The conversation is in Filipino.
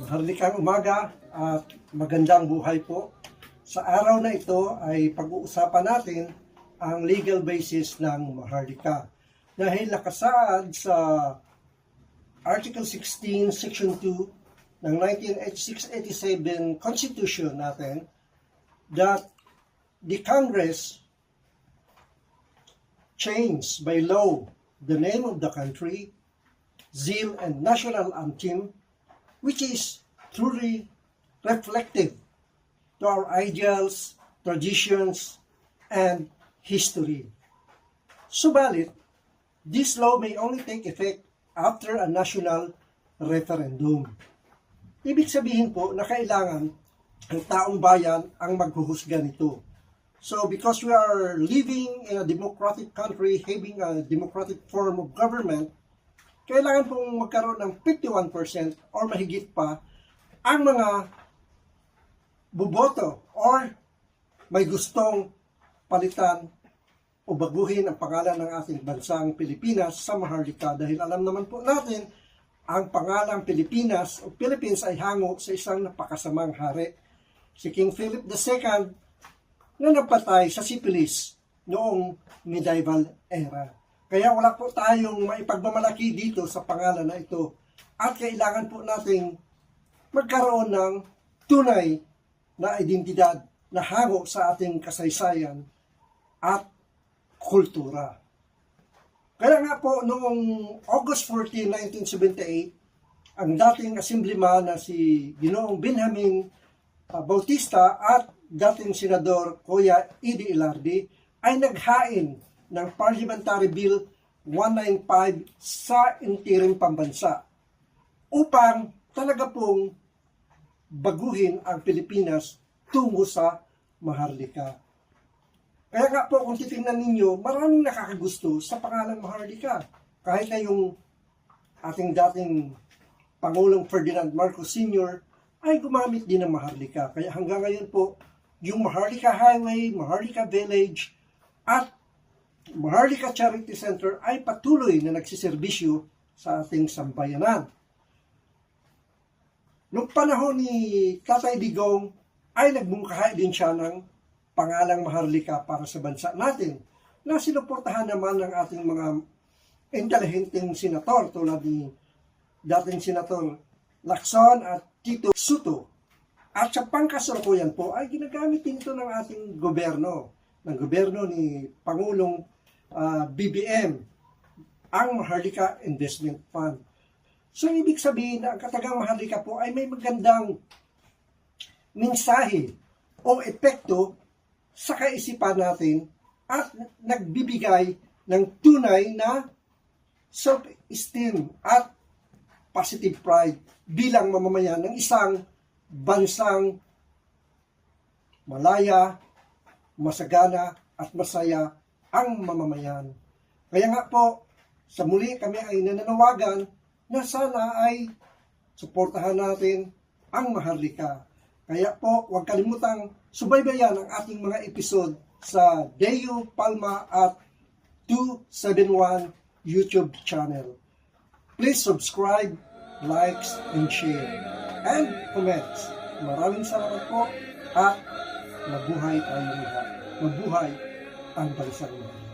Harlikang umaga at magandang buhay po. Sa araw na ito ay pag-uusapan natin ang legal basis ng Maharlika. Dahil nakasaad sa Article 16, Section 2 ng 1986-87 Constitution natin that the Congress changed by law the name of the country, zeal and national anthem, which is truly reflective to our ideals, traditions, and history. Subalit, this law may only take effect after a national referendum. Ibig sabihin po na kailangan ang taong bayan ang maghuhusga nito. So because we are living in a democratic country, having a democratic form of government, kailangan pong magkaroon ng 51% or mahigit pa ang mga buboto or may gustong palitan o baguhin ang pangalan ng ating bansang Pilipinas sa Maharlika. Dahil alam naman po natin, ang pangalang Pilipinas o Philippines ay hango sa isang napakasamang hari, si King Philip II, na napatay sa sipilis noong medieval era. Kaya wala po tayong maipagmamalaki dito sa pangalan na ito at kailangan po nating magkaroon ng tunay na identidad na hango sa ating kasaysayan at kultura. Kaya nga po noong August 14, 1978, ang dating assemblyman na si Ginoong Benjamin Bautista at dating senador Kuya Edy Ilardi ay naghain ng Parliamentary Bill 195 sa interim pambansa upang talaga pong baguhin ang Pilipinas tungo sa Maharlika. Kaya nga po kung titingnan ninyo, maraming nakakagusto sa pangalang Maharlika. Kahit na yung ating dating Pangulong Ferdinand Marcos Sr. ay gumamit din ng Maharlika. Kaya hanggang ngayon po, yung Maharlika Highway, Maharlika Village, at Maharlika Charity Center ay patuloy na nagsiservisyo sa ating sambayanan. Noong panahon ni Tatay Digong ay nagbungkahay din siya ng pangalang Maharlika para sa bansa natin na sinuportahan naman ng ating mga intelihenteng senator tulad ni dating Senator Lacson at Tito Soto. At sa pangkasalukuyan po ay ginagamit din ito ng ating gobyerno, ng gobyerno ni Pangulong BBM, ang Maharlika Investment Fund. So ibig sabihin na ang katagang Maharlika po ay may magandang mensahe o epekto sa kaisipan natin at nagbibigay ng tunay na self-esteem at positive pride bilang mamamayan ng isang bansang malaya, masagana at masaya ang mamamayan. Kaya nga po, sa muli kami ay nananawagan na sana ay suportahan natin ang Maharlika. Kaya po, huwag kalimutang subaybayan ang ating mga episode sa Deo Palma at 271 YouTube channel. Please subscribe, likes, and share, and comments. Maraming salamat po at mabuhay tayong lahat. Mabuhay ang bansang natin.